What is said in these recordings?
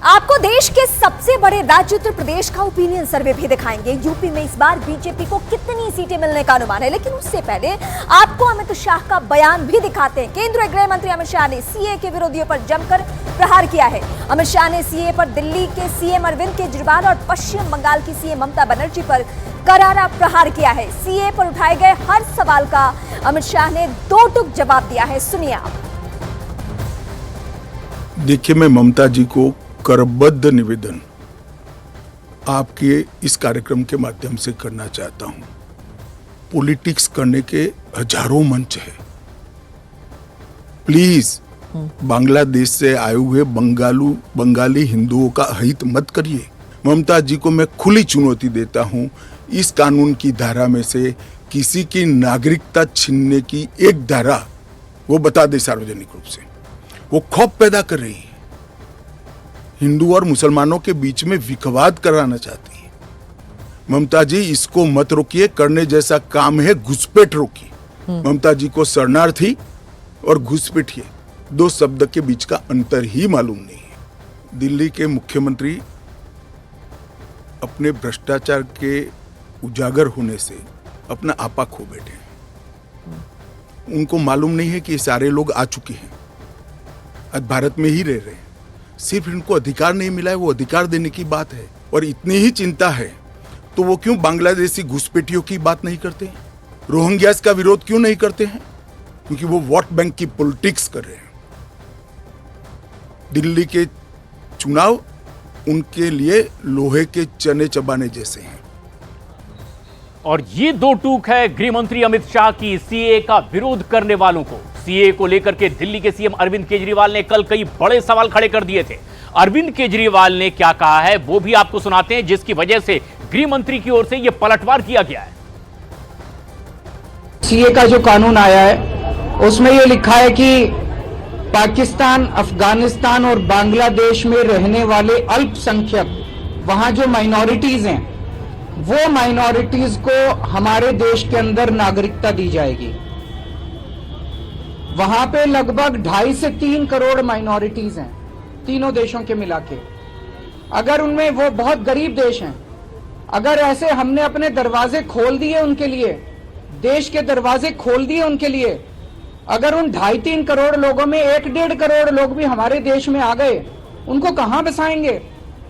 आपको देश के सबसे बड़े राज्य उत्तर प्रदेश का ओपिनियन सर्वे भी दिखाएंगे। यूपी में इस बार बीजेपी को कितनी सीटें मिलने का अनुमान है, लेकिन उससे पहले आपको अमित शाह का बयान भी दिखाते हैं। केंद्रीय गृह मंत्री अमित शाह ने सीए के विरोधियों पर जमकर प्रहार किया है। अमित शाह ने सीए पर दिल्ली के सीएम अरविंद केजरीवाल और पश्चिम बंगाल की सीएम ममता बनर्जी पर करारा प्रहार किया है। सीए पर उठाए गए हर सवाल का अमित शाह ने दो टूक जवाब दिया है। सुनिए आप। देखिए, मैं ममता जी को करबद्ध निवेदन आपके इस कार्यक्रम के माध्यम से करना चाहता हूं। पॉलिटिक्स करने के हजारों मंच है। प्लीज बांग्लादेश से आए हुए बंगाली हिंदुओं का हित मत करिए। ममता जी को मैं खुली चुनौती देता हूं, इस कानून की धारा में से किसी की नागरिकता छीनने की एक धारा वो बता दे सार्वजनिक रूप से। वो खौफ पैदा कर रही है, हिंदू और मुसलमानों के बीच में विवाद कराना चाहती है। ममता जी, इसको मत रोकिए। करने जैसा काम है, घुसपैठ रोकिए। ममता जी को शरणार्थी और घुसपैठिए दो शब्द के बीच का अंतर ही मालूम नहीं है। दिल्ली के मुख्यमंत्री अपने भ्रष्टाचार के उजागर होने से अपना आपा खो बैठे हैं। उनको मालूम नहीं है कि ये सारे लोग आ चुके हैं, आज भारत में ही रह रहे हैं। सिर्फ इनको अधिकार नहीं मिला है, वो अधिकार देने की बात है। और इतनी ही चिंता है तो वो क्यों बांग्लादेशी घुसपैठियों की बात नहीं करते हैं? रोहिंग्यास का विरोध क्यों नहीं करते हैं? क्योंकि वो वोट बैंक की पॉलिटिक्स कर रहे हैं। दिल्ली के चुनाव उनके लिए लोहे के चने चबाने जैसे हैं। और ये दो टूक है गृह मंत्री अमित शाह की सीए का विरोध करने वालों को। सीए को लेकर के दिल्ली के सीएम अरविंद केजरीवाल ने कल कई बड़े सवाल खड़े कर दिए थे। अरविंद केजरीवाल ने क्या कहा है वो भी आपको सुनाते हैं, जिसकी वजह से गृह मंत्री की ओर से यह पलटवार किया गया है। सीए का जो कानून आया है उसमें यह लिखा है कि पाकिस्तान, अफगानिस्तान और बांग्लादेश में रहने वाले अल्पसंख्यक, वहां जो माइनॉरिटीज हैं, वो माइनॉरिटीज को हमारे देश के अंदर नागरिकता दी जाएगी। वहां पे लगभग 2.5 से 3 करोड़ माइनॉरिटीज हैं, तीनों देशों के मिला के। अगर उनमें, वो बहुत गरीब देश हैं, अगर ऐसे हमने अपने दरवाजे खोल दिए उनके लिए, देश के दरवाजे खोल दिए उनके लिए, अगर उन 2.5-3 करोड़ लोगों में 1-1.5 करोड़ लोग भी हमारे देश में आ गए, उनको कहां बसाएंगे?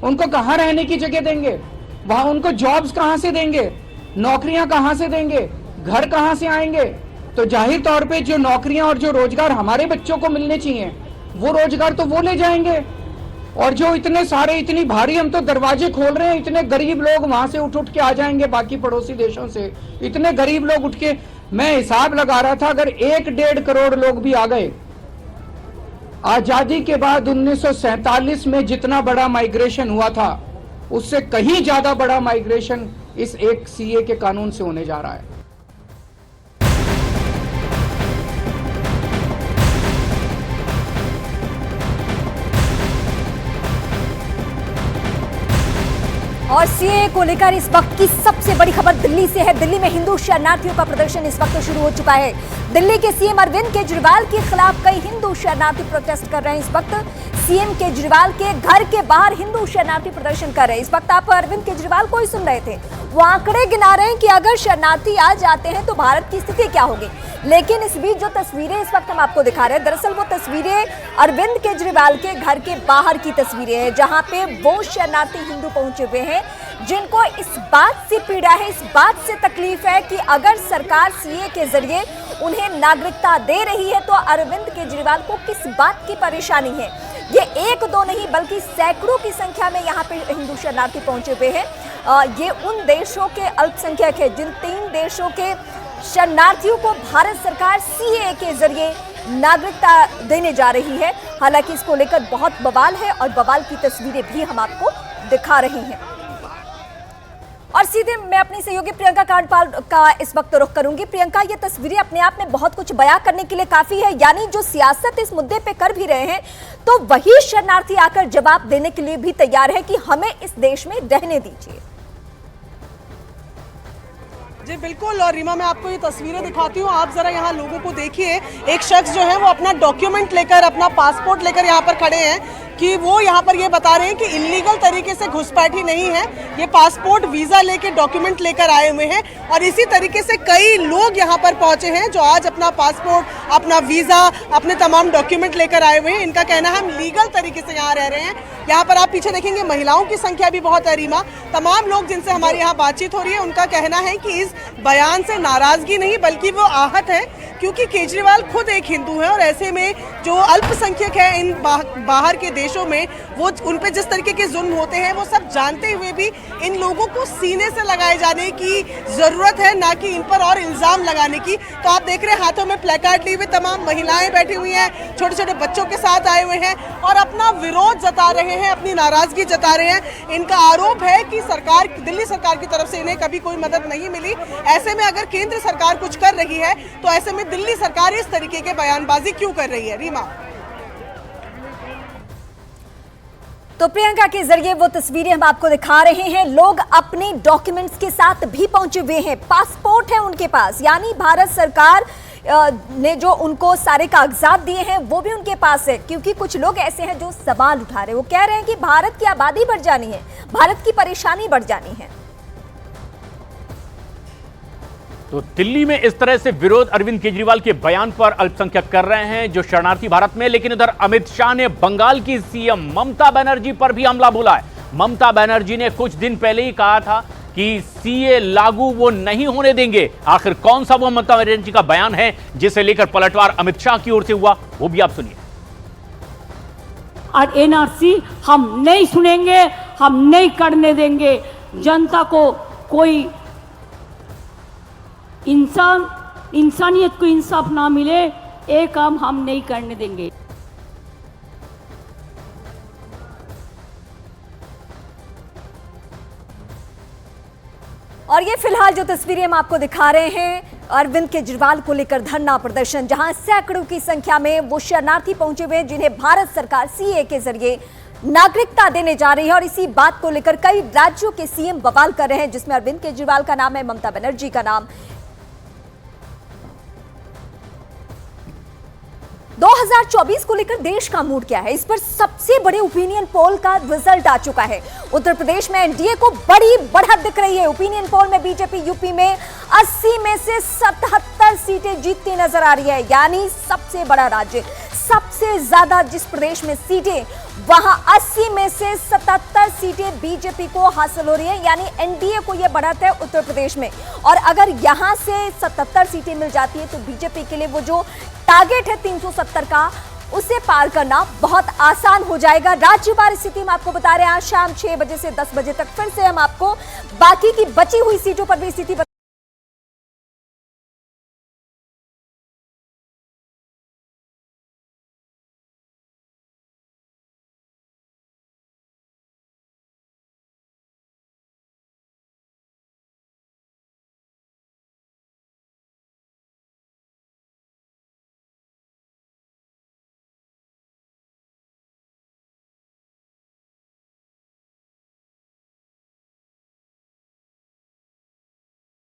उनको कहां रहने की जगह देंगे? वहां उनको जॉब्स कहां से देंगे? नौकरियां कहां से देंगे? घर कहां से आएंगे? तो जाहिर तौर पे जो नौकरियां और जो रोजगार हमारे बच्चों को मिलने चाहिए, वो रोजगार तो वो ले जाएंगे। और जो इतने सारे, इतनी भारी हम तो दरवाजे खोल रहे हैं, इतने गरीब लोग वहां से उठ के आ जाएंगे बाकी पड़ोसी देशों से। इतने गरीब लोग उठ के, मैं हिसाब लगा रहा था, अगर 1-1.5 करोड़ लोग भी आ गए, आजादी के बाद 1947 में जितना बड़ा माइग्रेशन हुआ था, उससे कहीं ज्यादा बड़ा माइग्रेशन इस एक सीए के कानून से होने जा रहा है। और सीए को लेकर इस वक्त की सबसे बड़ी खबर दिल्ली से है। दिल्ली में हिंदू शरणार्थियों का प्रदर्शन इस वक्त शुरू हो चुका है। दिल्ली के सीएम अरविंद केजरीवाल के खिलाफ कई हिंदू शरणार्थी प्रोटेस्ट कर रहे हैं। इस वक्त सीएम केजरीवाल के घर के बाहर हिंदू शरणार्थी प्रदर्शन कर रहे हैं। इस वक्त आप अरविंद केजरीवाल को ही सुन रहे थे। वो आंकड़े गिना रहे हैं कि अगर शरणार्थी आ जाते हैं तो भारत की स्थिति क्या होगी। लेकिन इस बीच जो तस्वीरें इस वक्त हम आपको दिखा रहे हैं, दरअसल वो तस्वीरें अरविंद केजरीवाल के घर के बाहर की तस्वीरें हैं, जहां पे वो शरणार्थी हिंदू पहुंचे हुए हैं जिनको इस बात से पीड़ा है, इस बात से तकलीफ है कि अगर सरकार सीए के जरिए उन्हें नागरिकता दे रही है तो अरविंद केजरीवाल को किस बात की परेशानी है। ये 1-2 नहीं बल्कि सैकड़ों की संख्या में यहाँ पे हिंदू शरणार्थी पहुंचे हुए हैं। ये उन देशों के अल्पसंख्यक है जिन 3 देशों के शरणार्थियों को भारत सरकार सीए के जरिए नागरिकता देने जा रही है। हालांकि इसको लेकर बहुत बवाल है और बवाल की तस्वीरें भी हम आपको दिखा रहे हैं। और सीधे मैं अपनी सहयोगी प्रियंका कांडपाल का इस वक्त रुख करूंगी। प्रियंका, ये तस्वीरें अपने आप में बहुत कुछ बयां करने के लिए काफी है, यानी जो सियासत इस मुद्दे पे कर भी रहे हैं तो वही शरणार्थी आकर जवाब देने के लिए भी तैयार है कि हमें इस देश में रहने दीजिए। जी बिल्कुल। और रीमा, मैं आपको ये तस्वीरें दिखाती हूँ, आप जरा यहाँ लोगों को देखिए। एक शख्स जो है वो अपना डॉक्यूमेंट लेकर, अपना पासपोर्ट लेकर यहाँ पर खड़े हैं। कि वो यहाँ पर ये बता रहे हैं कि इलीगल तरीके से घुसपैठी नहीं है, ये पासपोर्ट वीज़ा लेके डॉक्यूमेंट लेकर आए हुए हैं और इसी तरीके से कई लोग यहाँ पर पहुँचे हैं जो आज अपना पासपोर्ट, अपना वीज़ा, अपने तमाम डॉक्यूमेंट लेकर आए हुए हैं। इनका कहना है हम लीगल तरीके से यहाँ रह रहे हैं। यहाँ पर आप पीछे देखेंगे महिलाओं की संख्या भी बहुत है रीमा। तमाम लोग जिनसे हमारे यहाँ बातचीत हो रही है उनका कहना है कि इस बयान से नाराज़गी नहीं बल्कि वो आहत है, क्योंकि केजरीवाल खुद एक हिंदू है और ऐसे में जो अल्पसंख्यक है इन बाहर के देशों में वो उन पे जिस तरीके के जुल्म होते हैं वो सब जानते हुए भी इन लोगों को सीने से लगाए जाने की ज़रूरत है, ना कि इन पर और इल्ज़ाम लगाने की। तो आप देख रहे हैं हाथों में प्लेकार्ड लिए हुए तमाम महिलाएं बैठी हुई हैं, छोटे छोटे बच्चों के साथ आए हुए हैं और अपना विरोध जता रहे हैं, अपनी नाराज़गी जता रहे हैं। इनका आरोप है कि सरकार, दिल्ली सरकार की तरफ से इन्हें कभी कोई मदद नहीं मिली। ऐसे में अगर केंद्र सरकार कुछ कर रही है तो ऐसे में दिल्ली सरकार इस तरीके के बयानबाजी क्यों कर रही है? रीमा, तो प्रियंका के जरिए वो तस्वीरें हम आपको दिखा रहे हैं। लोग अपने डॉक्यूमेंट्स के साथ भी पहुंचे हुए हैं, पासपोर्ट है उनके पास, यानी भारत सरकार ने जो उनको सारे कागजात दिए हैं वो भी उनके पास है। क्योंकि कुछ लोग ऐसे हैं जो सवाल उठा रहे हैं, वो कह रहे हैं कि भारत की आबादी बढ़ जानी है, भारत की परेशानी बढ़ जानी है। तो दिल्ली में इस तरह से विरोध अरविंद केजरीवाल के बयान पर अल्पसंख्यक कर रहे हैं जो शरणार्थी भारत में। लेकिन उधर अमित शाह ने बंगाल की सीएम ममता बनर्जी पर भी हमला बोला है। ममता बनर्जी ने कुछ दिन पहले ही कहा था कि सीए लागू वो नहीं होने देंगे। आखिर कौन सा वो ममता बनर्जी का बयान है जिसे लेकर पलटवार अमित शाह की ओर से हुआ, वो भी आप सुनिए। और एनआरसी हम नहीं सुनेंगे, हम नहीं करने देंगे। जनता को कोई इंसानियत को इंसाफ ना मिले, ये काम हम नहीं करने देंगे। और ये फिलहाल जो तस्वीरें हम आपको दिखा रहे हैं अरविंद केजरीवाल को लेकर धरना प्रदर्शन, जहां सैकड़ों की संख्या में वो शरणार्थी पहुंचे हुए जिन्हें भारत सरकार सीए के जरिए नागरिकता देने जा रही है। और इसी बात को लेकर कई राज्यों के सीएम बवाल कर रहे हैं, जिसमें अरविंद केजरीवाल का नाम है, ममता बनर्जी का नाम। 2024 को लेकर देश का मूड क्या है, इस पर सबसे बड़े ओपिनियन पोल का रिजल्ट आ चुका है। उत्तर प्रदेश में एनडीए को बड़ी बढ़त दिख रही है। ओपिनियन पोल में बीजेपी यूपी में 80 में से 77 सीटें जीतती नजर आ रही है, यानी सबसे बड़ा राज्य, सबसे ज्यादा जिस प्रदेश में सीटें, वहां 80 में से 77 सीटें बीजेपी को हासिल हो रही है, यानी एनडीए को यह बढ़त है उत्तर प्रदेश में। और अगर यहां से 77 सीटें मिल जाती है तो बीजेपी के लिए वो जो टारगेट है 370 का, उसे पार करना बहुत आसान हो जाएगा। राज्यवार स्थिति में आपको बता रहे हैं, आज शाम 6 बजे से 10 बजे तक फिर से हम आपको बाकी की बची हुई सीटों पर भी स्थिति